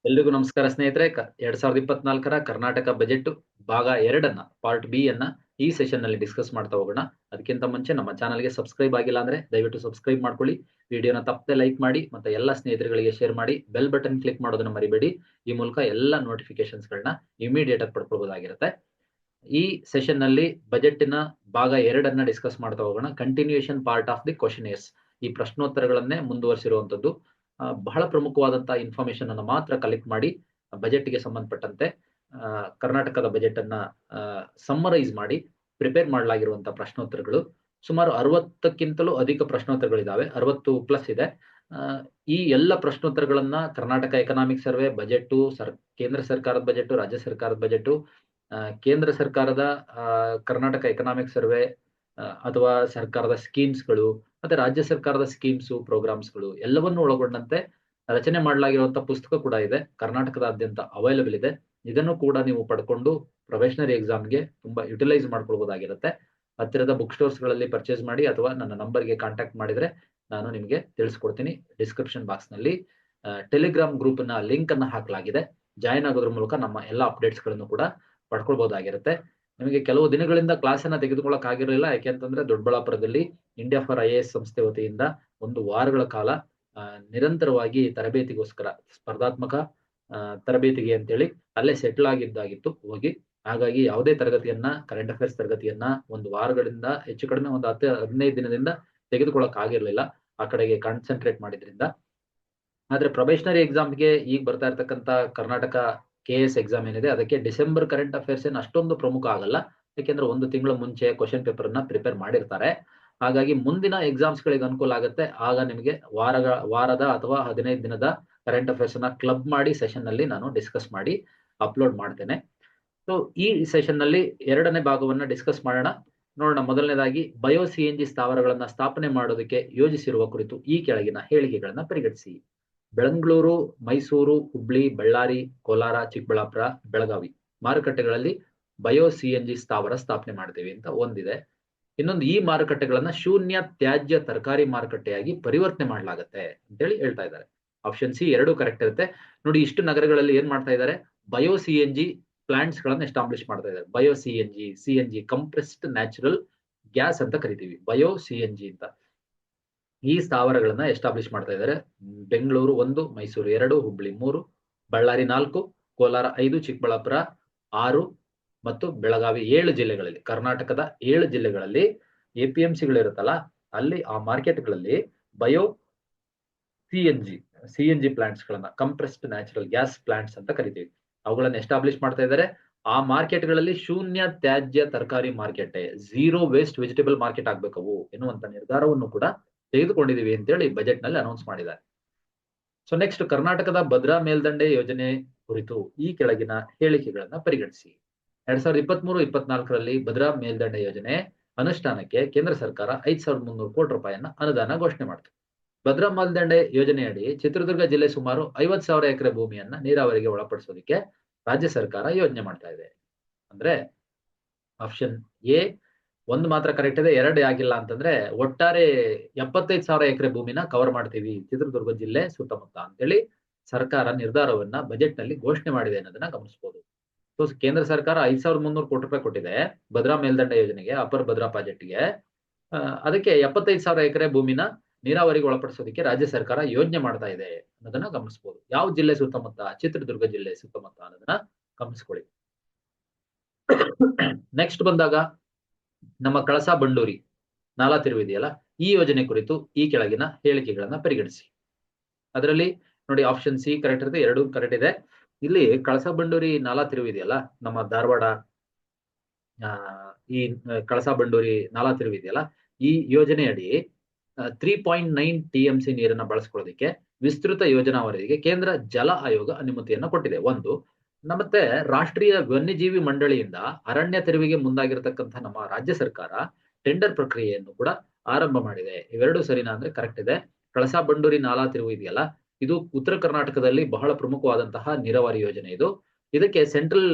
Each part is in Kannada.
ಎಲ್ರಿಗೂ ನಮಸ್ಕಾರ ಸ್ನೇಹಿತರೆ. 2024ರ ಕರ್ನಾಟಕ ಬಜೆಟ್ ಭಾಗ 2 ಪಾರ್ಟ್ ಬಿ ಅನ್ನ ಈ ಸೆಷನ್ ನಲ್ಲಿ ಡಿಸ್ಕಸ್ ಮಾಡ್ತಾ ಹೋಗೋಣ. ಅದಕ್ಕಿಂತ ಮುಂಚೆ ನಮ್ಮ ಚಾನಲ್ಗೆ ಸಬ್ಸ್ಕ್ರೈಬ್ ಆಗಿಲ್ಲ ಅಂದ್ರೆ ದಯವಿಟ್ಟು ಸಬ್ಸ್ಕ್ರೈಬ್ ಮಾಡ್ಕೊಳ್ಳಿ. ವಿಡಿಯೋನ ತಪ್ಪದೆ ಲೈಕ್ ಮಾಡಿ ಮತ್ತೆ ಎಲ್ಲ ಸ್ನೇಹಿತರುಗಳಿಗೆ ಶೇರ್ ಮಾಡಿ. ಬೆಲ್ ಬಟನ್ ಕ್ಲಿಕ್ ಮಾಡೋದನ್ನ ಮರಿಬೇಡಿ. ಈ ಮೂಲಕ ಎಲ್ಲ ನೋಟಿಫಿಕೇಶನ್ಸ್ ಗಳನ್ನ ಇಮಿಡಿಯೇಟ್ ಆಗಿ ಪಡ್ಕೊಳ್ಬಹುದಾಗಿರುತ್ತೆ. ಈ ಸೆಷನ್ ನಲ್ಲಿ ಬಜೆಟ್ನ ಭಾಗ 2 ಡಿಸ್ಕಸ್ ಮಾಡ್ತಾ ಹೋಗೋಣ. ಕಂಟಿನ್ಯೂಯೇಷನ್ ಪಾರ್ಟ್ ಆಫ್ ದಿ ಕ್ವಶನೇರ್ಸ್, ಈ ಪ್ರಶ್ನೋತ್ತರಗಳನ್ನೇ ಮುಂದುವರಿಸಿರುವಂತದ್ದು. ಬಹಳ ಪ್ರಮುಖವಾದಂತಹ ಇನ್ಫಾರ್ಮೇಶನ್ ಅನ್ನು ಮಾತ್ರ ಕಲೆಕ್ಟ್ ಮಾಡಿ ಬಜೆಟ್ಗೆ ಸಂಬಂಧಪಟ್ಟಂತೆ ಕರ್ನಾಟಕದ ಬಜೆಟ್ ಅನ್ನ ಸಮ್ಮರೈಸ್ ಮಾಡಿ ಪ್ರಿಪೇರ್ ಮಾಡಲಾಗಿರುವಂತಹ ಪ್ರಶ್ನೋತ್ತರಗಳು. ಸುಮಾರು 60ಕ್ಕಿಂತಲೂ ಅಧಿಕ ಪ್ರಶ್ನೋತ್ತರಗಳಿದಾವೆ, 60+ ಇದೆ. ಈ ಎಲ್ಲ ಪ್ರಶ್ನೋತ್ತರಗಳನ್ನ ಕರ್ನಾಟಕ ಎಕನಾಮಿಕ್ ಸರ್ವೆ ಬಜೆಟ್, ಕೇಂದ್ರ ಸರ್ಕಾರದ ಬಜೆಟ್, ರಾಜ್ಯ ಸರ್ಕಾರದ ಬಜೆಟ್, ಕೇಂದ್ರ ಸರ್ಕಾರದ ಕರ್ನಾಟಕ ಎಕನಾಮಿಕ್ ಸರ್ವೆ ಅಥವಾ ಸರ್ಕಾರದ ಸ್ಕೀಮ್ಸ್ಗಳು ಮತ್ತೆ ರಾಜ್ಯ ಸರ್ಕಾರದ ಸ್ಕೀಮ್ಸ್ ಪ್ರೋಗ್ರಾಮ್ಸ್ಗಳು ಎಲ್ಲವನ್ನೂ ಒಳಗೊಂಡಂತೆ ರಚನೆ ಮಾಡಲಾಗಿರುವಂತಹ ಪುಸ್ತಕ ಕೂಡ ಇದೆ, ಕರ್ನಾಟಕದಾದ್ಯಂತ ಅವೈಲಬಲ್ ಇದೆ. ಇದನ್ನು ಕೂಡ ನೀವು ಪಡ್ಕೊಂಡು ಪ್ರೊಫೆಷನರಿ ಎಕ್ಸಾಮ್ಗೆ ತುಂಬಾ ಯುಟಿಲೈಸ್ ಮಾಡ್ಕೊಳ್ಬಹುದಾಗಿರುತ್ತೆ. ಹತ್ತಿರದ ಬುಕ್ ಸ್ಟೋರ್ಸ್ ಗಳಲ್ಲಿ ಪರ್ಚೇಸ್ ಮಾಡಿ ಅಥವಾ ನನ್ನ ನಂಬರ್ಗೆ ಕಾಂಟ್ಯಾಕ್ಟ್ ಮಾಡಿದ್ರೆ ನಾನು ನಿಮಗೆ ತಿಳಿಸ್ಕೊಡ್ತೀನಿ. ಡಿಸ್ಕ್ರಿಪ್ಷನ್ ಬಾಕ್ಸ್ ನಲ್ಲಿ ಟೆಲಿಗ್ರಾಮ್ ಗ್ರೂಪ್ ನ ಲಿಂಕ್ ಅನ್ನ ಹಾಕಲಾಗಿದೆ. ಜಾಯಿನ್ ಆಗೋದ್ರ ಮೂಲಕ ನಮ್ಮ ಎಲ್ಲ ಅಪ್ಡೇಟ್ಸ್ ಗಳನ್ನು ಕೂಡ ಪಡ್ಕೊಳ್ಬಹುದಾಗಿರುತ್ತೆ. ನಿಮಗೆ ಕೆಲವು ದಿನಗಳಿಂದ ಕ್ಲಾಸ್ ಅನ್ನ ತೆಗೆದುಕೊಳ್ಳಕ್ ಆಗಿರಲಿಲ್ಲ, ಯಾಕೆಂತಂದ್ರೆ ದೊಡ್ಡಬಳ್ಳಾಪುರದಲ್ಲಿ ಇಂಡಿಯಾ ಫಾರ್ IAS ಸಂಸ್ಥೆ ವತಿಯಿಂದ 1 ವಾರಗಳ ಕಾಲ ನಿರಂತರವಾಗಿ ತರಬೇತಿಗೋಸ್ಕರ ಸ್ಪರ್ಧಾತ್ಮಕ ತರಬೇತಿಗೆ ಅಂತೇಳಿ ಅಲ್ಲೇ ಸೆಟ್ಲ್ ಆಗಿದ್ದಾಗಿತ್ತು ಹೋಗಿ. ಹಾಗಾಗಿ ಯಾವುದೇ ತರಗತಿಯನ್ನ, ಕರೆಂಟ್ ಅಫೇರ್ಸ್ ತರಗತಿಯನ್ನ 1 ವಾರಗಳಿಂದ ಹೆಚ್ಚು ಕಡಿಮೆ ಒಂದು 10-15 ದಿನದಿಂದ ತೆಗೆದುಕೊಳ್ಳಕ್ ಆಗಿರ್ಲಿಲ್ಲ, ಆ ಕಡೆಗೆ ಕಾನ್ಸಂಟ್ರೇಟ್ ಮಾಡಿದ್ರಿಂದ. ಆದ್ರೆ ಪ್ರೊಬೇಷನರಿ ಎಕ್ಸಾಮ್ಗೆ ಈಗ ಬರ್ತಾ ಇರ್ತಕ್ಕಂಥ ಕರ್ನಾಟಕ KS ಎಕ್ಸಾಮ್ ಏನಿದೆ ಅದಕ್ಕೆ ಡಿಸೆಂಬರ್ ಕರೆಂಟ್ ಅಫೇರ್ಸ್ ಏನು ಅಷ್ಟೊಂದು ಪ್ರಮುಖ ಆಗಲ್ಲ, ಯಾಕೆಂದ್ರೆ 1 ತಿಂಗಳ ಮುಂಚೆ ಕ್ವಶನ್ ಪೇಪರ್ ಅನ್ನ ಪ್ರಿಪೇರ್ ಮಾಡಿರ್ತಾರೆ. ಹಾಗಾಗಿ ಮುಂದಿನ ಎಕ್ಸಾಮ್ಸ್ ಗಳಿಗೆ ಅನುಕೂಲ ಆಗುತ್ತೆ. ಆಗ ನಿಮಗೆ ವಾರದ ಅಥವಾ 15 ದಿನದ ಕರೆಂಟ್ ಅಫೇರ್ಸ್ ಅನ್ನ ಕ್ಲಬ್ ಮಾಡಿ ಸೆಷನ್ ನಲ್ಲಿ ನಾನು ಡಿಸ್ಕಸ್ ಮಾಡಿ ಅಪ್ಲೋಡ್ ಮಾಡ್ತೇನೆ. ಸೊ ಈ ಸೆಷನ್ ನಲ್ಲಿ 2ನೇ ಭಾಗವನ್ನ ಡಿಸ್ಕಸ್ ಮಾಡೋಣ. ನೋಡೋಣ. ಮೊದಲನೇದಾಗಿ ಬಯೋ CNG ಸ್ಥಾವರಗಳನ್ನ ಸ್ಥಾಪನೆ ಮಾಡೋದಕ್ಕೆ ಯೋಜಿಸಿರುವ ಕುರಿತು ಈ ಕೆಳಗಿನ ಹೇಳಿಕೆಗಳನ್ನ ಪರಿಗಣಿಸಿ. ಬೆಂಗಳೂರು, ಮೈಸೂರು, ಹುಬ್ಳಿ, ಬಳ್ಳಾರಿ, ಕೋಲಾರ, ಚಿಕ್ಕಬಳ್ಳಾಪುರ, ಬೆಳಗಾವಿ ಮಾರುಕಟ್ಟೆಗಳಲ್ಲಿ ಬಯೋ CNG ಸ್ಥಾವರ ಸ್ಥಾಪನೆ ಮಾಡ್ತೀವಿ ಅಂತ ಒಂದಿದೆ. ಇನ್ನೊಂದು, ಈ ಮಾರುಕಟ್ಟೆಗಳನ್ನ ಶೂನ್ಯ ತ್ಯಾಜ್ಯ ತರಕಾರಿ ಮಾರುಕಟ್ಟೆಯಾಗಿ ಪರಿವರ್ತನೆ ಮಾಡಲಾಗುತ್ತೆ ಅಂತೇಳಿ ಹೇಳ್ತಾ ಇದ್ದಾರೆ. ಆಪ್ಷನ್ ಸಿ 2 ಕರೆಕ್ಟ್ ಇರುತ್ತೆ. ನೋಡಿ, ಇಷ್ಟು ನಗರಗಳಲ್ಲಿ ಏನ್ ಮಾಡ್ತಾ ಇದ್ದಾರೆ, ಬಯೋ CNG ಪ್ಲಾಂಟ್ಸ್ ಗಳನ್ನ ಎಸ್ಟಾಬ್ಲಿಷ್ ಮಾಡ್ತಾ ಇದ್ದಾರೆ. Bio CNG compressed natural gas ಅಂತ ಕರಿತೀವಿ, ಬಯೋ CNG ಅಂತ. ಈ ಸ್ಥಾವರಗಳನ್ನ ಎಸ್ಟಾಬ್ಲಿಷ್ ಮಾಡ್ತಾ ಇದ್ದಾರೆ. ಬೆಂಗಳೂರು 1, ಮೈಸೂರು 2, ಹುಬ್ಳಿ 3, ಬಳ್ಳಾರಿ 4, ಕೋಲಾರ 5, ಚಿಕ್ಕಬಳ್ಳಾಪುರ 6 ಮತ್ತು ಬೆಳಗಾವಿ 7 ಜಿಲ್ಲೆಗಳಲ್ಲಿ, ಕರ್ನಾಟಕದ 7 ಜಿಲ್ಲೆಗಳಲ್ಲಿ APMCಗಳಿರುತ್ತಲ್ಲ ಅಲ್ಲಿ ಆ ಮಾರ್ಕೆಟ್ಗಳಲ್ಲಿ ಬಯೋ CNG ಪ್ಲಾಂಟ್ಸ್ ಗಳನ್ನ, ಕಂಪ್ರೆಸ್ಡ್ ನ್ಯಾಚುರಲ್ ಗ್ಯಾಸ್ ಪ್ಲಾಂಟ್ಸ್ ಅಂತ ಕರಿತೀವಿ, ಅವುಗಳನ್ನ ಎಸ್ಟಾಬ್ಲಿಷ್ ಮಾಡ್ತಾ ಇದ್ದಾರೆ. ಆ ಮಾರ್ಕೆಟ್ಗಳಲ್ಲಿ ಶೂನ್ಯ ತ್ಯಾಜ್ಯ ತರಕಾರಿ market, zero waste vegetable market ಆಗ್ಬೇಕವು ಎನ್ನುವಂತ ನಿರ್ಧಾರವನ್ನು ಕೂಡ ತೆಗೆದುಕೊಂಡಿದೀವಿ ಅಂತೇಳಿ ಬಜೆಟ್ ನಲ್ಲಿ ಅನೌನ್ಸ್ ಮಾಡಿದ್ದಾರೆ. ಸೊ ನೆಕ್ಸ್ಟ್, ಕರ್ನಾಟಕದ ಭದ್ರಾ ಮೇಲ್ದಂಡೆ ಯೋಜನೆ ಕುರಿತು ಈ ಕೆಳಗಿನ ಹೇಳಿಕೆಗಳನ್ನ ಪರಿಗಣಿಸಿ. 2023-24ರಲ್ಲಿ ಭದ್ರಾ ಮೇಲ್ದಂಡೆ ಯೋಜನೆ ಅನುಷ್ಠಾನಕ್ಕೆ ಕೇಂದ್ರ ಸರ್ಕಾರ 5,300 ಕೋಟಿ ರೂಪಾಯಿಯನ್ನ ಅನುದಾನ ಘೋಷಣೆ ಮಾಡಿತು. ಭದ್ರಾ ಮೇಲ್ದಂಡೆ ಯೋಜನೆಯಡಿ ಚಿತ್ರದುರ್ಗ ಜಿಲ್ಲೆ ಸುಮಾರು 50,000 ಎಕರೆ ಭೂಮಿಯನ್ನ ನೀರಾವರಿಗೆ ಒಳಪಡಿಸೋದಕ್ಕೆ ರಾಜ್ಯ ಸರ್ಕಾರ ಯೋಜನೆ ಮಾಡ್ತಾ ಇದೆ. ಅಂದ್ರೆ ಆಪ್ಷನ್ ಎ 1 ಮಾತ್ರ ಕರೆಕ್ಟ್ ಇದೆ, 2 ಆಗಿಲ್ಲ ಅಂತಂದ್ರೆ ಒಟ್ಟಾರೆ 75,000 ಎಕರೆ ಭೂಮಿನ ಕವರ್ ಮಾಡ್ತೀವಿ ಚಿತ್ರದುರ್ಗ ಜಿಲ್ಲೆ ಸುತ್ತಮುತ್ತ ಅಂತೇಳಿ ಸರ್ಕಾರ ನಿರ್ಧಾರವನ್ನ ಬಜೆಟ್ ನಲ್ಲಿ ಘೋಷಣೆ ಮಾಡಿದೆ ಅನ್ನೋದನ್ನ ಗಮನಿಸಬಹುದು. ಸೊ ಕೇಂದ್ರ ಸರ್ಕಾರ 5,300 ಕೋಟಿ ರೂಪಾಯಿ ಕೊಟ್ಟಿದೆ ಭದ್ರಾ ಮೇಲ್ದಂಡೆ ಯೋಜನೆಗೆ, ಅಪರ್ ಭದ್ರಾ ಪ್ರಾಜೆಕ್ಟ್ಗೆ. ಅದಕ್ಕೆ 75,000 ಎಕರೆ ಭೂಮಿನ ನೀರಾವರಿಗೆ ಒಳಪಡಿಸೋದಕ್ಕೆ ರಾಜ್ಯ ಸರ್ಕಾರ ಯೋಜನೆ ಮಾಡ್ತಾ ಇದೆ ಅನ್ನೋದನ್ನ ಗಮನಿಸಬಹುದು. ಯಾವ ಜಿಲ್ಲೆ ಸುತ್ತಮುತ್ತ? ಚಿತ್ರದುರ್ಗ ಜಿಲ್ಲೆ ಸುತ್ತಮುತ್ತ ಅನ್ನೋದನ್ನ ಗಮನಿಸ್ಕೊಳ್ಳಿ. ನೆಕ್ಸ್ಟ್ ಬಂದಾಗ ನಮ್ಮ ಕಳಸಾ ಬಂಡೂರಿ ನಾಲಾ ತಿರುವು ಇದೆಯಲ್ಲ, ಈ ಯೋಜನೆ ಕುರಿತು ಈ ಕೆಳಗಿನ ಹೇಳಿಕೆಗಳನ್ನ ಪರಿಗಣಿಸಿ. ಅದರಲ್ಲಿ ನೋಡಿ, ಆಪ್ಷನ್ ಸಿ ಕರೆಕ್ಟ್ ಇರುತ್ತೆ, 2 ಕರೆಕ್ಟ್ ಇದೆ. ಇಲ್ಲಿ ಕಳಸಾ ಬಂಡೂರಿ ನಾಲಾ ತಿರುವು ಇದೆಯಲ್ಲ, ನಮ್ಮ ಧಾರವಾಡ ಈ ಕಳಸಾ ಬಂಡೂರಿ ನಾಲಾ ತಿರುವು ಇದೆಯಲ್ಲ, ಈ ಯೋಜನೆಯಡಿ 3.9 TMC ನೀರನ್ನ ಬಳಸ್ಕೊಳ್ಳೋದಕ್ಕೆ ವಿಸ್ತೃತ ಯೋಜನಾ ವರದಿಗೆ ಕೇಂದ್ರ ಜಲ ಆಯೋಗ ಅನುಮತಿಯನ್ನ ಕೊಟ್ಟಿದೆ. 1. ಮತ್ತೆ ರಾಷ್ಟ್ರೀಯ ವನ್ಯಜೀವಿ ಮಂಡಳಿಯಿಂದ ಅರಣ್ಯ ತೆರವಿಗೆ ಮುಂದಾಗಿರತಕ್ಕಂಥ ನಮ್ಮ ರಾಜ್ಯ ಸರ್ಕಾರ ಟೆಂಡರ್ ಪ್ರಕ್ರಿಯೆಯನ್ನು ಕೂಡ ಆರಂಭ ಮಾಡಿದೆ. ಇವೆರಡು ಸರಿನಾ ಅಂದ್ರೆ ಕರೆಕ್ಟ್ ಇದೆ. ಕಳಸಾ ಬಂಡೂರಿ ನಾಲಾ ತಿರುವು ಇದೆಯಲ್ಲ, ಇದು ಉತ್ತರ ಕರ್ನಾಟಕದಲ್ಲಿ ಬಹಳ ಪ್ರಮುಖವಾದಂತಹ ನೀರಾವರಿ ಯೋಜನೆ. ಇದಕ್ಕೆ ಸೆಂಟ್ರಲ್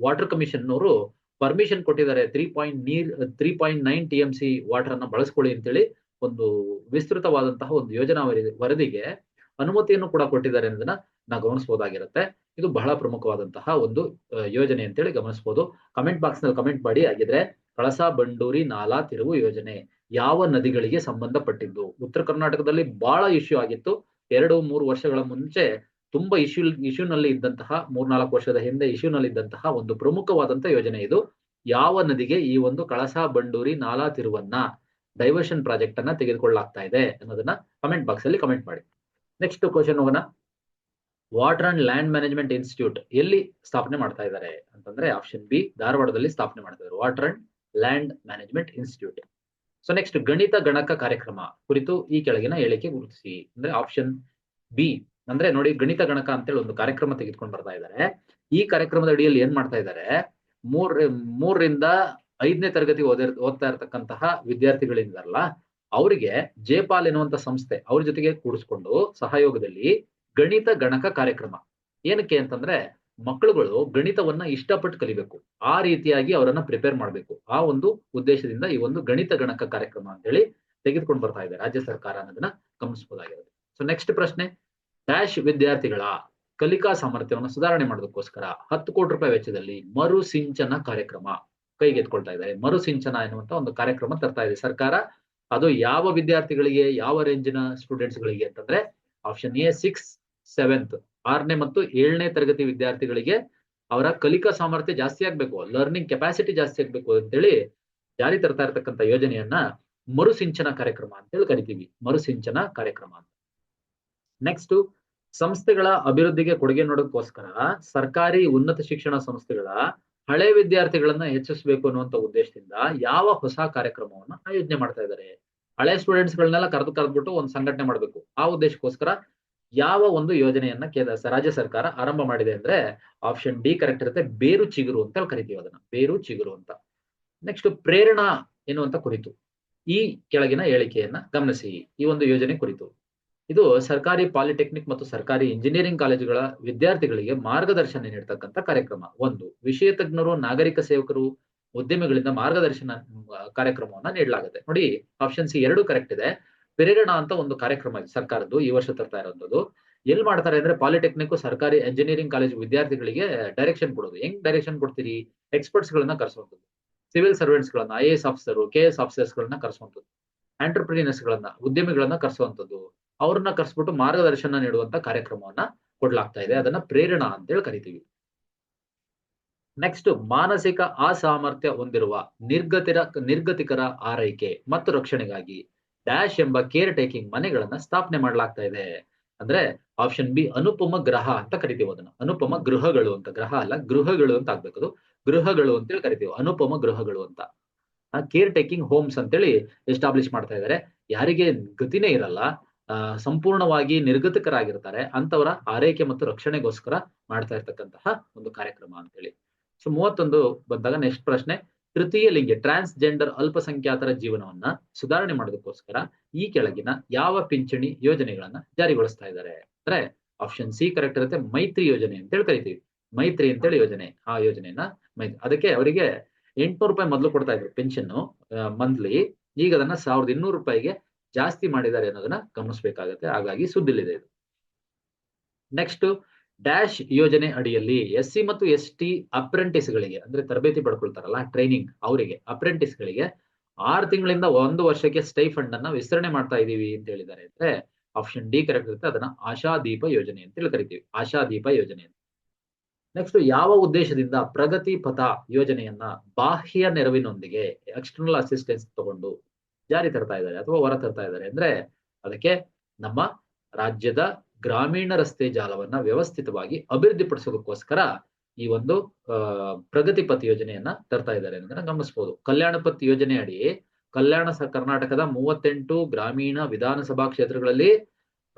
ವಾಟರ್ ಕಮಿಷನ್ ನವರು ಪರ್ಮಿಷನ್ ಕೊಟ್ಟಿದ್ದಾರೆ. 3.9 TMC ವಾಟರ್ ಅನ್ನ ಬಳಸ್ಕೊಳ್ಳಿ ಅಂತೇಳಿ ಒಂದು ವಿಸ್ತೃತವಾದಂತಹ ಒಂದು ಯೋಜನಾ ವರದಿಗೆ ಅನುಮತಿಯನ್ನು ಕೂಡ ಕೊಟ್ಟಿದ್ದಾರೆ ಅನ್ನೋದನ್ನ ನಾವು ಗಮನಿಸಬಹುದಾಗಿರುತ್ತೆ. ಇದು ಬಹಳ ಪ್ರಮುಖವಾದಂತಹ ಒಂದು ಯೋಜನೆ ಅಂತೇಳಿ ಗಮನಿಸಬಹುದು. ಕಮೆಂಟ್ ಬಾಕ್ಸ್ ನಲ್ಲಿ ಕಮೆಂಟ್ ಮಾಡಿ. ಹಾಗಿದ್ರೆ ಕಳಸಾ ಬಂಡೂರಿ ನಾಲಾ ತಿರುವು ಯೋಜನೆ ಯಾವ ನದಿಗಳಿಗೆ ಸಂಬಂಧಪಟ್ಟಿದ್ದು? ಉತ್ತರ ಕರ್ನಾಟಕದಲ್ಲಿ ಬಹಳ ಇಶ್ಯೂ ಆಗಿತ್ತು. 2-3 ವರ್ಷಗಳ ಮುಂಚೆ ತುಂಬಾ ಇಶ್ಯೂನಲ್ಲಿ ಇದ್ದಂತಹ 3-4 ವರ್ಷದ ಹಿಂದೆ ಇಶ್ಯೂನಲ್ಲಿ ಇದ್ದಂತಹ ಒಂದು ಪ್ರಮುಖವಾದಂತಹ ಯೋಜನೆ ಇದು. ಯಾವ ನದಿಗೆ ಈ ಒಂದು ಕಳಸಾ ಬಂಡೂರಿ ನಾಲಾ ತಿರುವನ್ನ ಡೈವರ್ಷನ್ ಪ್ರಾಜೆಕ್ಟ್ ಅನ್ನ ತೆಗೆದುಕೊಳ್ಳಲಾಗ್ತಾ ಇದೆ ಅನ್ನೋದನ್ನ ಕಮೆಂಟ್ ಬಾಕ್ಸ್ ಅಲ್ಲಿ ಕಮೆಂಟ್ ಮಾಡಿ. ನೆಕ್ಸ್ಟ್ ಕ್ವಶನ್ ಹೋಗೋಣ. Water and land management institute ಎಲ್ಲಿ ಸ್ಥಾಪನೆ ಮಾಡ್ತಾ ಇದ್ದಾರೆ ಅಂತಂದ್ರೆ ಆಪ್ಷನ್ ಬಿ, ಧಾರವಾಡದಲ್ಲಿ ಸ್ಥಾಪನೆ ಮಾಡ್ತಾ ಇದ್ದಾರೆ water and land management institute. So next ಗಣಿತ ಗಣಕ ಕಾರ್ಯಕ್ರಮ ಕುರಿತು ಈ ಕೆಳಗಿನ ಹೇಳಿಕೆ ಗುರುತಿಸಿ. ಅಂದ್ರೆ ಆಪ್ಷನ್ ಬಿ ಅಂದ್ರೆ ನೋಡಿ, ಗಣಿತ ಗಣಕ ಅಂತೇಳಿ ಒಂದು ಕಾರ್ಯಕ್ರಮ ತೆಗೆದುಕೊಂಡು ಬರ್ತಾ ಇದ್ದಾರೆ. ಈ ಕಾರ್ಯಕ್ರಮದ ಅಡಿಯಲ್ಲಿ ಏನ್ ಮಾಡ್ತಾ ಇದ್ದಾರೆ, 3ರಿಂದ 5ನೇ ತರಗತಿ ಓದ್ತಾ ಇರತಕ್ಕಂತಹ ವಿದ್ಯಾರ್ಥಿಗಳಿಂದಲ್ಲ, ಅವರಿಗೆ ಜೇಪಾಲ್ ಎನ್ನುವಂತ ಸಂಸ್ಥೆ ಅವ್ರ ಜೊತೆಗೆ ಕೂಡಿಸ್ಕೊಂಡು ಸಹಯೋಗದಲ್ಲಿ ಗಣಿತ ಗಣಕ ಕಾರ್ಯಕ್ರಮ. ಏನಕ್ಕೆ ಅಂತಂದ್ರೆ ಮಕ್ಕಳುಗಳು ಗಣಿತವನ್ನ ಇಷ್ಟಪಟ್ಟು ಕಲಿಬೇಕು, ಆ ರೀತಿಯಾಗಿ ಅವರನ್ನ ಪ್ರಿಪೇರ್ ಮಾಡಬೇಕು. ಆ ಒಂದು ಉದ್ದೇಶದಿಂದ ಈ ಒಂದು ಗಣಿತ ಗಣಕ ಕಾರ್ಯಕ್ರಮ ಅಂತೇಳಿ ತೆಗೆದುಕೊಂಡು ಬರ್ತಾ ಇದೆ ರಾಜ್ಯ ಸರ್ಕಾರ ಅನ್ನೋದನ್ನ ಗಮನಿಸಬಹುದಾಗಿರುತ್ತೆ. ಸೊ ನೆಕ್ಸ್ಟ್ ಪ್ರಶ್ನೆ, ಡ್ಯಾಶ್ ವಿದ್ಯಾರ್ಥಿಗಳ ಕಲಿಕಾ ಸಾಮರ್ಥ್ಯವನ್ನು ಸುಧಾರಣೆ ಮಾಡೋದಕ್ಕೋಸ್ಕರ 10 ಕೋಟಿ ರೂಪಾಯಿ ವೆಚ್ಚದಲ್ಲಿ ಮರುಸಿಂಚನ ಕಾರ್ಯಕ್ರಮ ಕೈಗೆತ್ಕೊಳ್ತಾ ಇದ್ದಾರೆ. ಮರುಸಿಂಚನ ಎನ್ನುವಂತ ಒಂದು ಕಾರ್ಯಕ್ರಮ ತರ್ತಾ ಇದೆ ಸರ್ಕಾರ. ಅದು ಯಾವ ವಿದ್ಯಾರ್ಥಿಗಳಿಗೆ, ಯಾವ ರೇಂಜಿನ ಸ್ಟೂಡೆಂಟ್ಸ್ ಗಳಿಗೆ ಅಂತಂದ್ರೆ ಆಪ್ಷನ್ ಎ 6, 7th 6ನೇ ಮತ್ತು 7ನೇ ತರಗತಿ ವಿದ್ಯಾರ್ಥಿಗಳಿಗೆ ಅವರ ಕಲಿಕಾ ಸಾಮರ್ಥ್ಯ ಜಾಸ್ತಿ ಆಗ್ಬೇಕು, ಲರ್ನಿಂಗ್ ಕೆಪಾಸಿಟಿ ಜಾಸ್ತಿ ಆಗ್ಬೇಕು ಅಂತೇಳಿ ಜಾರಿ ತರ್ತಾ ಇರತಕ್ಕಂತ ಯೋಜನೆಯನ್ನ ಮರುಸಿಂಚನ ಕಾರ್ಯಕ್ರಮ ಅಂತೇಳಿ ಕರಿತೀವಿ. ಮರುಸಿಂಚನ ಕಾರ್ಯಕ್ರಮ ಅಂತ. ನೆಕ್ಸ್ಟ್, ಸಂಸ್ಥೆಗಳ ಅಭಿವೃದ್ಧಿಗೆ ಕೊಡುಗೆ ನೀಡೋದಕ್ಕೋಸ್ಕರ ಸರ್ಕಾರಿ ಉನ್ನತ ಶಿಕ್ಷಣ ಸಂಸ್ಥೆಗಳ ಹಳೆ ವಿದ್ಯಾರ್ಥಿಗಳನ್ನ ಹೆಚ್ಚಿಸಬೇಕು ಅನ್ನುವಂತ ಉದ್ದೇಶದಿಂದ ಯಾವ ಹೊಸ ಕಾರ್ಯಕ್ರಮವನ್ನ ಆಯೋಜನೆ ಮಾಡ್ತಾ ಇದ್ದಾರೆ? ಹಳೆ ಸ್ಟೂಡೆಂಟ್ಸ್ ಗಳನ್ನೆಲ್ಲ ಕರೆದ್ಬಿಟ್ಟು ಒಂದು ಸಂಘಟನೆ ಮಾಡಬೇಕು. ಆ ಉದ್ದೇಶಕ್ಕೋಸ್ಕರ ಯಾವ ಒಂದು ಯೋಜನೆಯನ್ನ ರಾಜ್ಯ ಸರ್ಕಾರ ಆರಂಭ ಮಾಡಿದೆ ಅಂದ್ರೆ ಆಪ್ಷನ್ ಡಿ ಕರೆಕ್ಟ್ ಇರುತ್ತೆ. ಬೇರು ಚಿಗುರು ಅಂತ ಕರಿತೀವಿ ಅದನ್ನ, ಬೇರು ಚಿಗುರು ಅಂತ. ನೆಕ್ಸ್ಟ್, ಪ್ರೇರಣಾ ಎನ್ನುವಂತ ಕುರಿತು ಈ ಕೆಳಗಿನ ಹೇಳಿಕೆಯನ್ನ ಗಮನಿಸಿ. ಈ ಒಂದು ಯೋಜನೆ ಕುರಿತು ಇದು ಸರ್ಕಾರಿ ಪಾಲಿಟೆಕ್ನಿಕ್ ಮತ್ತು ಸರ್ಕಾರಿ ಇಂಜಿನಿಯರಿಂಗ್ ಕಾಲೇಜುಗಳ ವಿದ್ಯಾರ್ಥಿಗಳಿಗೆ ಮಾರ್ಗದರ್ಶನ ನೀಡತಕ್ಕಂತ ಕಾರ್ಯಕ್ರಮ. ಒಂದು, ವಿಷಯ ತಜ್ಞರು, ನಾಗರಿಕ ಸೇವಕರು, ಉದ್ಯಮಿಗಳಿಂದ ಮಾರ್ಗದರ್ಶನ ಕಾರ್ಯಕ್ರಮವನ್ನ ನೀಡಲಾಗುತ್ತೆ. ನೋಡಿ, ಆಪ್ಷನ್ ಸಿ 2 ಕರೆಕ್ಟ್ ಇದೆ. ಪ್ರೇರಣಾ ಅಂತ ಒಂದು ಕಾರ್ಯಕ್ರಮ ಇದೆ ಸರ್ಕಾರದ್ದು, ಈ ವರ್ಷ ತರ್ತಾ ಇರೋದು. ಎಲ್ಲಿ ಮಾಡ್ತಾರೆ ಅಂದ್ರೆ ಪಾಲಿಟೆಕ್ನಿಕ್, ಸರ್ಕಾರಿ ಇಂಜಿನಿಯರಿಂಗ್ ಕಾಲೇಜು ವಿದ್ಯಾರ್ಥಿಗಳಿಗೆ ಡೈರೆಕ್ಷನ್ ಕೊಡೋದು. ಹೆಂಗ್ ಡೈರೆಕ್ಷನ್ ಕೊಡ್ತೀರಿ? ಎಕ್ಸ್ಪರ್ಟ್ಸ್ ಗಳನ್ನ ಕರೆಸುವಂಥದ್ದು, ಸಿವಿಲ್ ಸರ್ವೆಂಟ್ಸ್ ಗಳನ್ನ, IAS ಆಫೀಸರ್, KS ಆಫೀಸರ್ಸ್ ಗಳನ್ನ ಕರೆಸುವಂಥದ್ದು, ಎಂಟರ್ಪ್ರಿನರ್ಸ್ ಗಳನ್ನ, ಉದ್ಯಮಿಗಳನ್ನ ಕರೆಸುವಂಥದ್ದು. ಅವ್ರನ್ನ ಕರೆಸ್ಬಿಟ್ಟು ಮಾರ್ಗದರ್ಶನ ನೀಡುವಂತ ಕಾರ್ಯಕ್ರಮವನ್ನ ಕೊಡ್ಲಾಗ್ತಾ ಇದೆ. ಅದನ್ನ ಪ್ರೇರಣಾ ಅಂತೇಳಿ ಕರಿತೀವಿ. ನೆಕ್ಸ್ಟ್, ಮಾನಸಿಕ ಅಸಾಮರ್ಥ್ಯ ಹೊಂದಿರುವ ನಿರ್ಗತಿಕರ ಆರೈಕೆ ಮತ್ತು ರಕ್ಷಣೆಗಾಗಿ ಡ್ಯಾಶ್ ಎಂಬ ಕೇರ್ ಟೇಕಿಂಗ್ ಮನೆಗಳನ್ನ ಸ್ಥಾಪನೆ ಮಾಡಲಾಗ್ತಾ ಇದೆ. ಅಂದ್ರೆ ಆಪ್ಷನ್ ಬಿ ಅನುಪಮ ಗೃಹ ಅಂತ ಕರಿತೀವಿ ಅದನ್ನ. ಅನುಪಮ ಗೃಹಗಳು ಅಂತ, ಗ್ರಹ ಅಲ್ಲ ಗೃಹಗಳು ಅಂತ ಆಗ್ಬೇಕು. ಅದು ಗೃಹಗಳು ಅಂತೇಳಿ ಕರಿತೀವಿ, ಅನುಪಮ ಗೃಹಗಳು ಅಂತ. ಕೇರ್ ಟೇಕಿಂಗ್ ಹೋಮ್ಸ್ ಅಂತೇಳಿ ಎಸ್ಟಾಬ್ಲಿಷ್ ಮಾಡ್ತಾ ಇದ್ದಾರೆ. ಯಾರಿಗೆ ಗತಿನೇ ಇರಲ್ಲ, ಸಂಪೂರ್ಣವಾಗಿ ನಿರ್ಗತಿಕರಾಗಿರ್ತಾರೆ ಅಂತವರ ಆರೈಕೆ ಮತ್ತು ರಕ್ಷಣೆಗೋಸ್ಕರ ಮಾಡ್ತಾ ಇರ್ತಕ್ಕಂತಹ ಒಂದು ಕಾರ್ಯಕ್ರಮ ಅಂತೇಳಿ. ಸೊ 31 ಬಂದಾಗ ನೆಕ್ಸ್ಟ್ ಪ್ರಶ್ನೆ, ತೃತೀಯ ಲಿಂಗಿ ಟ್ರಾನ್ಸ್ಜೆಂಡರ್ ಅಲ್ಪಸಂಖ್ಯಾತರ ಜೀವನವನ್ನ ಸುಧಾರಣೆ ಮಾಡೋದಕ್ಕೋಸ್ಕರ ಈ ಕೆಳಗಿನ ಯಾವ ಪಿಂಚಣಿ ಯೋಜನೆಗಳನ್ನ ಜಾರಿಗೊಳಿಸ್ತಾ ಇದ್ದಾರೆ ಅಂದ್ರೆ ಆಪ್ಷನ್ ಸಿ ಕರೆಕ್ಟ್ ಇರುತ್ತೆ. ಮೈತ್ರಿ ಯೋಜನೆ ಅಂತೇಳಿ ಕರಿತೀವಿ. ಮೈತ್ರಿ ಅಂತೇಳಿ ಯೋಜನೆ, ಆ ಯೋಜನೆಯನ್ನ ಅದಕ್ಕೆ ಅವರಿಗೆ 800 ರೂಪಾಯಿ ಮೊದಲು ಕೊಡ್ತಾ ಇದ್ರು ಪೆನ್ಷನ್ ಮಂತ್ಲಿ. ಈಗ ಅದನ್ನ 1200 ರೂಪಾಯಿಗೆ ಜಾಸ್ತಿ ಮಾಡಿದ್ದಾರೆ ಅನ್ನೋದನ್ನ ಗಮನಿಸಬೇಕಾಗುತ್ತೆ. ಹಾಗಾಗಿ ಸುದ್ದಿಲಿದೆ ಇದು. ನೆಕ್ಸ್ಟ್, ಡ್ಯಾಶ್ ಯೋಜನೆ ಅಡಿಯಲ್ಲಿ SC ಮತ್ತು ST ಅಪ್ರೆಂಟಿಸ್ ಗಳಿಗೆ ಅಂದ್ರೆ ತರಬೇತಿ ಪಡ್ಕೊಳ್ತಾರಲ್ಲ, ಟ್ರೈನಿಂಗ್, ಅವರಿಗೆ ಅಪ್ರೆಂಟಿಸ್ ಗಳಿಗೆ 6 ತಿಂಗಳಿಂದ 1 ವರ್ಷಕ್ಕೆ ಸ್ಟೈಫಂಡ್ ಅನ್ನ ವಿಸ್ತರಣೆ ಮಾಡ್ತಾ ಇದೀವಿ ಅಂತ ಹೇಳಿದ್ದಾರೆ. ಅಂದ್ರೆ ಆಪ್ಷನ್ ಡಿ ಕರೆಕ್ಟ್ ಇರುತ್ತೆ. ಅದನ್ನ ಆಶಾದೀಪ ಯೋಜನೆ ಅಂತ ಕರಿತೀವಿ, ಆಶಾದೀಪ ಯೋಜನೆ ಅಂತ. ನೆಕ್ಸ್ಟ್, ಯಾವ ಉದ್ದೇಶದಿಂದ ಪ್ರಗತಿ ಪಥ ಯೋಜನೆಯನ್ನ ಬಾಹ್ಯ ನೆರವಿನೊಂದಿಗೆ ಎಕ್ಸ್ಟರ್ನಲ್ ಅಸಿಸ್ಟೆನ್ಸ್ ತಗೊಂಡು ಜಾರಿ ತರ್ತಾ ಇದ್ದಾರೆ ಅಥವಾ ಹೊರ ತರ್ತಾ ಇದ್ದಾರೆ ಅಂದ್ರೆ ಅದಕ್ಕೆ ನಮ್ಮ ರಾಜ್ಯದ ಗ್ರಾಮೀಣ ರಸ್ತೆ ಜಾಲವನ್ನ ವ್ಯವಸ್ಥಿತವಾಗಿ ಅಭಿವೃದ್ಧಿಪಡಿಸೋದಕ್ಕೋಸ್ಕರ ಈ ಒಂದು ಪ್ರಗತಿ ಪಥ ಯೋಜನೆಯನ್ನ ತರ್ತಾ ಇದ್ದಾರೆ ಅನ್ನೋದನ್ನ ಗಮನಿಸಬಹುದು. ಕಲ್ಯಾಣ ಪಥ ಯೋಜನೆ ಅಡಿ ಕರ್ನಾಟಕದ 38 ಗ್ರಾಮೀಣ ವಿಧಾನಸಭಾ ಕ್ಷೇತ್ರಗಳಲ್ಲಿ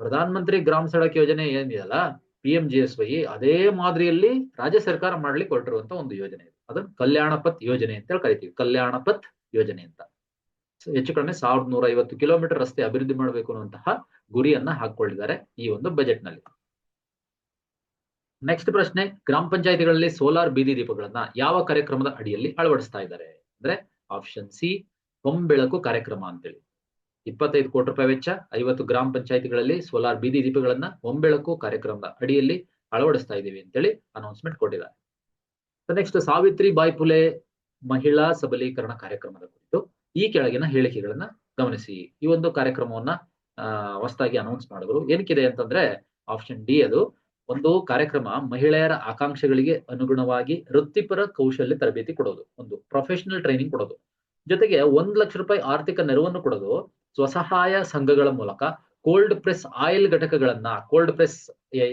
ಪ್ರಧಾನ ಮಂತ್ರಿ ಗ್ರಾಮ ಸಡಕ್ ಯೋಜನೆ ಏನಿದೆಯಲ್ಲ, PMGSY, ಅದೇ ಮಾದರಿಯಲ್ಲಿ ರಾಜ್ಯ ಸರ್ಕಾರ ಮಾಡ್ಲಿಕ್ಕೆ ಹೊರಟಿರುವಂತ ಒಂದು ಯೋಜನೆ ಇದೆ. ಅದನ್ನ ಕಲ್ಯಾಣ ಪಥ ಯೋಜನೆ ಅಂತ ಕರಿತೀವಿ, ಕಲ್ಯಾಣ ಪಥ ಯೋಜನೆ ಅಂತ. ಹೆಚ್ಚು ಕಡಿಮೆ 1150 ಕಿಲೋಮೀಟರ್ ರಸ್ತೆ ಅಭಿವೃದ್ಧಿ ಮಾಡಬೇಕು ಅನ್ನುವಂತಹ ಗುರಿಯನ್ನ ಹಾಕೊಂಡಿದ್ದಾರೆ ಈ ಒಂದು ಬಜೆಟ್ ನಲ್ಲಿ. ನೆಕ್ಸ್ಟ್ ಪ್ರಶ್ನೆ, ಗ್ರಾಮ ಪಂಚಾಯಿತಿಗಳಲ್ಲಿ ಸೋಲಾರ್ ಬೀದಿ ದೀಪಗಳನ್ನ ಯಾವ ಕಾರ್ಯಕ್ರಮದ ಅಡಿಯಲ್ಲಿ ಅಳವಡಿಸ್ತಾ ಇದ್ದಾರೆ ಅಂದ್ರೆ ಆಪ್ಷನ್ ಸಿ ಹೊಂಬೆಳಕು ಕಾರ್ಯಕ್ರಮ ಅಂತೇಳಿ. 25 ಕೋಟಿ ರೂಪಾಯಿ ವೆಚ್ಚ, 50 ಗ್ರಾಮ ಪಂಚಾಯತಿಗಳಲ್ಲಿ ಸೋಲಾರ್ ಬೀದಿ ದೀಪಗಳನ್ನ ಒಂಬೆಳಕು ಕಾರ್ಯಕ್ರಮದ ಅಡಿಯಲ್ಲಿ ಅಳವಡಿಸ್ತಾ ಇದೀವಿ ಅಂತೇಳಿ ಅನೌನ್ಸ್ಮೆಂಟ್ ಕೊಟ್ಟಿದ್ದಾರೆ. ನೆಕ್ಸ್ಟ್ ಸಾವಿತ್ರಿ ಬಾಯಿ ಫುಲೆ ಮಹಿಳಾ ಸಬಲೀಕರಣ ಕಾರ್ಯಕ್ರಮದ ಕುರಿತು ಈ ಕೆಳಗಿನ ಹೇಳಿಕೆಗಳನ್ನ ಗಮನಿಸಿ. ಈ ಒಂದು ಕಾರ್ಯಕ್ರಮವನ್ನ ಹೊಸದಾಗಿ ಅನೌನ್ಸ್ ಮಾಡಿದ್ರು. ಏನಕ್ಕಿದೆ ಅಂತಂದ್ರೆ ಆಪ್ಷನ್ ಡಿ, ಅದು ಒಂದು ಕಾರ್ಯಕ್ರಮ ಮಹಿಳೆಯರ ಆಕಾಂಕ್ಷೆಗಳಿಗೆ ಅನುಗುಣವಾಗಿ ವೃತ್ತಿಪರ ಕೌಶಲ್ಯ ತರಬೇತಿ ಕೊಡೋದು, ಒಂದು ಪ್ರೊಫೆಷನಲ್ ಟ್ರೈನಿಂಗ್ ಕೊಡೋದು, ಜೊತೆಗೆ 1 ಲಕ್ಷ ರೂಪಾಯಿ ಆರ್ಥಿಕ ನೆರವನ್ನು ಕೊಡೋದು, ಸ್ವಸಹಾಯ ಸಂಘಗಳ ಮೂಲಕ ಕೋಲ್ಡ್ ಪ್ರೆಸ್ ಆಯಿಲ್ ಘಟಕಗಳನ್ನ, ಕೋಲ್ಡ್ ಪ್ರೆಸ್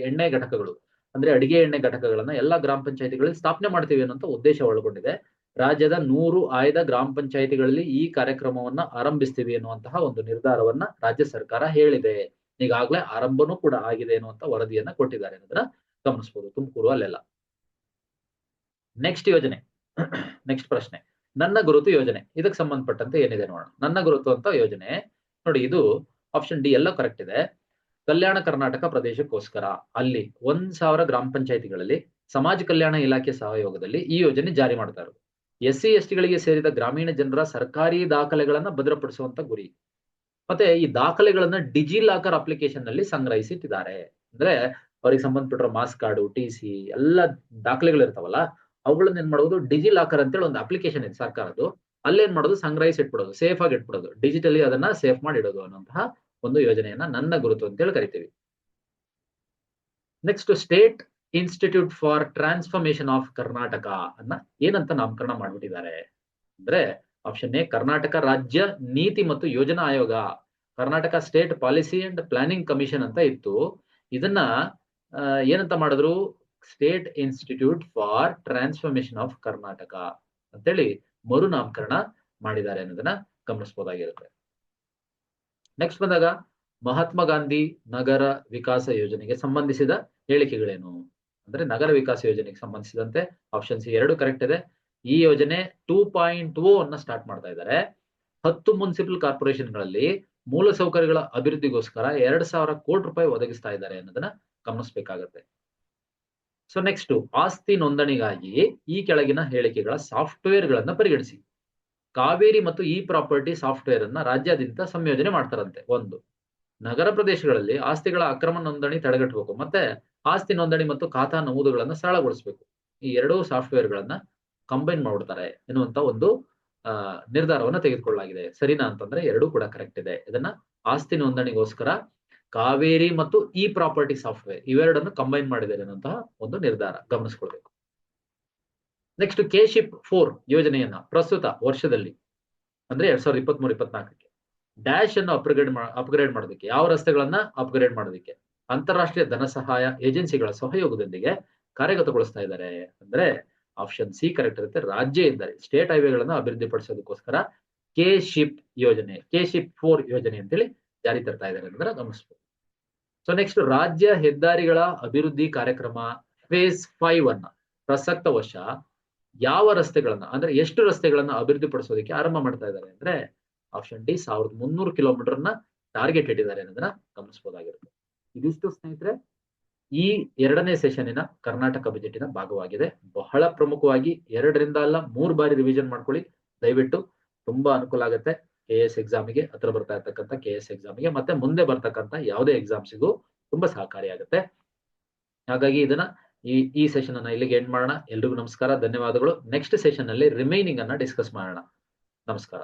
ಎಣ್ಣೆ ಘಟಕಗಳು ಅಂದ್ರೆ ಅಡಿಗೆ ಎಣ್ಣೆ ಘಟಕಗಳನ್ನ ಎಲ್ಲಾ ಗ್ರಾಮ ಪಂಚಾಯತಿಗಳಲ್ಲಿ ಸ್ಥಾಪನೆ ಮಾಡ್ತೀವಿ ಅನ್ನೋ ಉದ್ದೇಶ ಒಳಗೊಂಡಿದೆ. ರಾಜ್ಯದ 100 ಆಯ್ದ ಗ್ರಾಮ ಪಂಚಾಯತಿಗಳಲ್ಲಿ ಈ ಕಾರ್ಯಕ್ರಮವನ್ನ ಆರಂಭಿಸ್ತೀವಿ ಅನ್ನುವಂತಹ ಒಂದು ನಿರ್ಧಾರವನ್ನ ರಾಜ್ಯ ಸರ್ಕಾರ ಹೇಳಿದೆ. ಈಗಾಗಲೇ ಆರಂಭನೂ ಕೂಡ ಆಗಿದೆ ಅನ್ನುವಂತ ವರದಿಯನ್ನ ಕೊಟ್ಟಿದ್ದಾರೆ ಅನ್ನೋದನ್ನ ಗಮನಿಸಬಹುದು. ತುಮಕೂರು ಅಲ್ಲೆಲ್ಲ. ನೆಕ್ಸ್ಟ್ ಯೋಜನೆ, ನೆಕ್ಸ್ಟ್ ಪ್ರಶ್ನೆ, ನನ್ನ ಗುರುತು ಯೋಜನೆ. ಇದಕ್ಕೆ ಸಂಬಂಧಪಟ್ಟಂತೆ ಏನಿದೆ ನೋಡೋಣ. ನನ್ನ ಗುರುತು ಅಂತ ಯೋಜನೆ ನೋಡಿ, ಇದು ಆಪ್ಷನ್ ಡಿ ಎಲ್ಲ ಕರೆಕ್ಟ್ ಇದೆ. ಕಲ್ಯಾಣ ಕರ್ನಾಟಕ ಪ್ರದೇಶಕ್ಕೋಸ್ಕರ ಅಲ್ಲಿ 1000 ಗ್ರಾಮ ಪಂಚಾಯತಿಗಳಲ್ಲಿ ಸಮಾಜ ಕಲ್ಯಾಣ ಇಲಾಖೆ ಸಹಯೋಗದಲ್ಲಿ ಈ ಯೋಜನೆ ಜಾರಿ ಮಾಡ್ತಾ ಇರೋದು. SC ST ಗಳಿಗೆ ಸೇರಿದ ಗ್ರಾಮೀಣ ಜನರ ಸರ್ಕಾರಿ ದಾಖಲೆಗಳನ್ನ ಭದ್ರಪಡಿಸುವಂತ ಗುರಿ. ಮತ್ತೆ ಈ ದಾಖಲೆಗಳನ್ನ ಡಿಜಿ ಲಾಕರ್ ಅಪ್ಲಿಕೇಶನ್ ನಲ್ಲಿ ಸಂಗ್ರಹಿಸಿಟ್ಟಿದ್ದಾರೆ. ಅಂದ್ರೆ ಅವರಿಗೆ ಸಂಬಂಧಪಟ್ಟಿರೋ ಮಾಸ್ ಕಾರ್ಡು, TC ಎಲ್ಲ ದಾಖಲೆಗಳು ಇರ್ತಾವಲ್ಲ, ಅವುಗಳನ್ನ ಏನ್ ಮಾಡೋದು, ಡಿಜಿ ಲಾಕರ್ ಅಂತೇಳಿ ಒಂದು ಅಪ್ಲಿಕೇಶನ್ ಇದೆ ಸರ್ಕಾರದ್ದು. ಅಲ್ಲೇನ್ ಮಾಡೋದು, ಸಂಗ್ರಹಿಸಿ ಇಟ್ಬಿಡೋದು, ಸೇಫ್ ಆಗಿ ಇಟ್ಬಿಡೋದು, ಡಿಜಿಟಲಿ ಅದನ್ನ ಸೇಫ್ ಮಾಡಿ ಇಡೋದು ಅನ್ನೋಂತಹ ಒಂದು ಯೋಜನೆಯನ್ನ ನನ್ನ ಗುರುತು ಅಂತೇಳಿ ಕರಿತೀವಿ. Next, state institute for transformation of Karnataka ಅನ್ನ ಏನಂತ ನಾಮಕರಣ ಮಾಡ್ಬಿಟ್ಟಿದ್ದಾರೆ ಅಂದ್ರೆ ಆಪ್ಷನ್ ಎ, ಕರ್ನಾಟಕ ರಾಜ್ಯ ನೀತಿ ಮತ್ತು ಯೋಜನಾ ಆಯೋಗ, Karnataka state policy and planning commission ಅಂತ ಇತ್ತು. ಇದನ್ನ ಏನಂತ ಮಾಡಿದ್ರು, state institute for transformation of Karnataka ಅಂತೇಳಿ ಮರು ನಾಮಕರಣ ಮಾಡಿದ್ದಾರೆ ಅನ್ನೋದನ್ನ ಗಮನಿಸಬಹುದಾಗಿರುತ್ತೆ. ನೆಕ್ಸ್ಟ್ ಬಂದಾಗ ಮಹಾತ್ಮ ಗಾಂಧಿ ನಗರ ವಿಕಾಸ ಯೋಜನೆಗೆ ಸಂಬಂಧಿಸಿದ ಹೇಳಿಕೆಗಳೇನು ಅಂದ್ರೆ, ನಗರ ವಿಕಾಸ ಯೋಜನೆಗೆ ಸಂಬಂಧಿಸಿದಂತೆ ಆಪ್ಷನ್ ಸಿ 2 ಕರೆಕ್ಟ್ ಇದೆ. ಈ ಯೋಜನೆ 2.0 ಅನ್ನ ಸ್ಟಾರ್ಟ್ ಮಾಡ್ತಾ ಇದ್ದಾರೆ. 10 ಮುನ್ಸಿಪಲ್ ಕಾರ್ಪೊರೇಷನ್ಗಳಲ್ಲಿ ಮೂಲಸೌಕರ್ಯಗಳ ಅಭಿವೃದ್ಧಿಗೋಸ್ಕರ 2000 ಕೋಟಿ ರೂಪಾಯಿ ಒದಗಿಸ್ತಾ ಇದ್ದಾರೆ ಅನ್ನೋದನ್ನ ಗಮನಿಸಬೇಕಾಗತ್ತೆ. ಸೊ ನೆಕ್ಸ್ಟ್, ಆಸ್ತಿ ನೋಂದಣಿಗಾಗಿ ಈ ಕೆಳಗಿನ ಹೇಳಿಕೆಗಳ ಸಾಫ್ಟ್ವೇರ್ ಗಳನ್ನ ಪರಿಗಣಿಸಿ. ಕಾವೇರಿ ಮತ್ತು ಇ ಪ್ರಾಪರ್ಟಿ ಸಾಫ್ಟ್ವೇರ್ ಅನ್ನ ರಾಜ್ಯಾದ್ಯಂತ ಸಂಯೋಜನೆ ಮಾಡ್ತಾರಂತೆ. ಒಂದು, ನಗರ ಪ್ರದೇಶಗಳಲ್ಲಿ ಆಸ್ತಿಗಳ ಅಕ್ರಮ ನೋಂದಣಿ ತಡೆಗಟ್ಟಬೇಕು, ಮತ್ತೆ ಆಸ್ತಿ ನೋಂದಣಿ ಮತ್ತು ಖಾತಾ ನಮೂದುಗಳನ್ನ ಸರಳಗೊಳಿಸಬೇಕು. ಈ 2 ಸಾಫ್ಟ್ವೇರ್ ಗಳನ್ನ ಕಂಬೈನ್ ಮಾಡ್ಬಿಡ್ತಾರೆ ಎನ್ನುವಂತ ಒಂದು ನಿರ್ಧಾರವನ್ನ ತೆಗೆದುಕೊಳ್ಳಲಾಗಿದೆ. ಸರಿನಾ ಅಂತಂದ್ರೆ 2 ಕೂಡ ಕರೆಕ್ಟ್ ಇದೆ. ಇದನ್ನ ಆಸ್ತಿ ನೋಂದಣಿಗೋಸ್ಕರ ಕಾವೇರಿ ಮತ್ತು ಇ ಪ್ರಾಪರ್ಟಿ ಸಾಫ್ಟ್ವೇರ್ ಇವೆರಡನ್ನು ಕಂಬೈನ್ ಮಾಡಿದ್ದಾರೆ ಅನ್ನುವಂತಹ ಒಂದು ನಿರ್ಧಾರ ಗಮನಿಸ್ಕೊಳ್ಬೇಕು. ನೆಕ್ಸ್ಟ್, ಕೆಶಿಪ್ 4 ಯೋಜನೆಯನ್ನ ಪ್ರಸ್ತುತ ವರ್ಷದಲ್ಲಿ ಅಂದ್ರೆ 2023-24ಕ್ಕೆ ಡ್ಯಾಶ್ ಅನ್ನು ಅಪ್ಗ್ರೇಡ್ ಮಾಡೋದಕ್ಕೆ, ಯಾವ ರಸ್ತೆಗಳನ್ನ ಅಪ್ಗ್ರೇಡ್ ಮಾಡೋದಕ್ಕೆ ಅಂತಾರಾಷ್ಟ್ರೀಯ ಧನ ಸಹಾಯ ಏಜೆನ್ಸಿಗಳ ಸಹಯೋಗದೊಂದಿಗೆ ಕಾರ್ಯಗತಗೊಳಿಸ್ತಾ ಇದ್ದಾರೆ ಅಂದ್ರೆ ಆಪ್ಷನ್ ಸಿ ಕರೆಕ್ಟ್ ಇರುತ್ತೆ. ರಾಜ್ಯ ಇದ್ದಾರೆ ಸ್ಟೇಟ್ ಹೈವೇಗಳನ್ನ ಅಭಿವೃದ್ಧಿಪಡಿಸೋದಕ್ಕೋಸ್ಕರ ಕೆಶಿಪ್ ಯೋಜನೆ, ಕೆಶಿಪ್ 4 ಯೋಜನೆ ಅಂತೇಳಿ ಜಾರಿ ತರ್ತಾ ಇದ್ದಾರೆ ಅಂದ್ರೆ ಗಮನಿಸಬಹುದು. ಸೊ ನೆಕ್ಸ್ಟ್, ರಾಜ್ಯ ಹೆದ್ದಾರಿಗಳ ಅಭಿವೃದ್ಧಿ ಕಾರ್ಯಕ್ರಮ ಫೇಸ್ 5 ಅನ್ನ ಪ್ರಸಕ್ತ ವರ್ಷ ಯಾವ ರಸ್ತೆಗಳನ್ನ ಅಂದ್ರೆ ಎಷ್ಟು ರಸ್ತೆಗಳನ್ನ ಅಭಿವೃದ್ಧಿಪಡಿಸೋದಕ್ಕೆ ಆರಂಭ ಮಾಡ್ತಾ ಇದ್ದಾರೆ ಅಂದ್ರೆ ಆಪ್ಷನ್ ಡಿ 1300 ಕಿಲೋಮೀಟರ್ ನ ಟಾರ್ಗೆಟ್ ಇಟ್ಟಿದ್ದಾರೆ ಅನ್ನೋದನ್ನ ಗಮನಿಸಬಹುದಾಗಿರುತ್ತೆ. ಇದಿಷ್ಟು ಸ್ನೇಹಿತರೆ ಈ 2ನೇ ಸೆಷನ್ನಿನ ಕರ್ನಾಟಕ ಬಜೆಟಿನ ಭಾಗವಾಗಿದೆ. ಬಹಳ ಪ್ರಮುಖವಾಗಿ 2 ರಿಂದ ಅಲ್ಲ 3 ಬಾರಿ ರಿವಿಷನ್ ಮಾಡ್ಕೊಳ್ಳಿ ದಯವಿಟ್ಟು, ತುಂಬಾ ಅನುಕೂಲ ಆಗುತ್ತೆ. KS ಎಕ್ಸಾಮಿಗೆ ಹತ್ರ ಬರ್ತಾ ಇರ್ತಕ್ಕಂಥ KS ಎಕ್ಸಾಮಿಗೆ ಮತ್ತೆ ಮುಂದೆ ಬರ್ತಕ್ಕಂಥ ಯಾವುದೇ ಎಕ್ಸಾಮ್ಸಿಗೂ ತುಂಬಾ ಸಹಕಾರಿಯಾಗುತ್ತೆ. ಹಾಗಾಗಿ ಇದನ್ನ ಈ ಸೆಷನ್ ಅನ್ನ ಇಲ್ಲಿಗೆ ಎಂಡ್ ಮಾಡೋಣ. ಎಲ್ರಿಗೂ ನಮಸ್ಕಾರ, ಧನ್ಯವಾದಗಳು. ನೆಕ್ಸ್ಟ್ ಸೆಷನ್ ಅಲ್ಲಿ ರಿಮೈನಿಂಗ್ ಅನ್ನ ಡಿಸ್ಕಸ್ ಮಾಡೋಣ. ನಮಸ್ಕಾರ.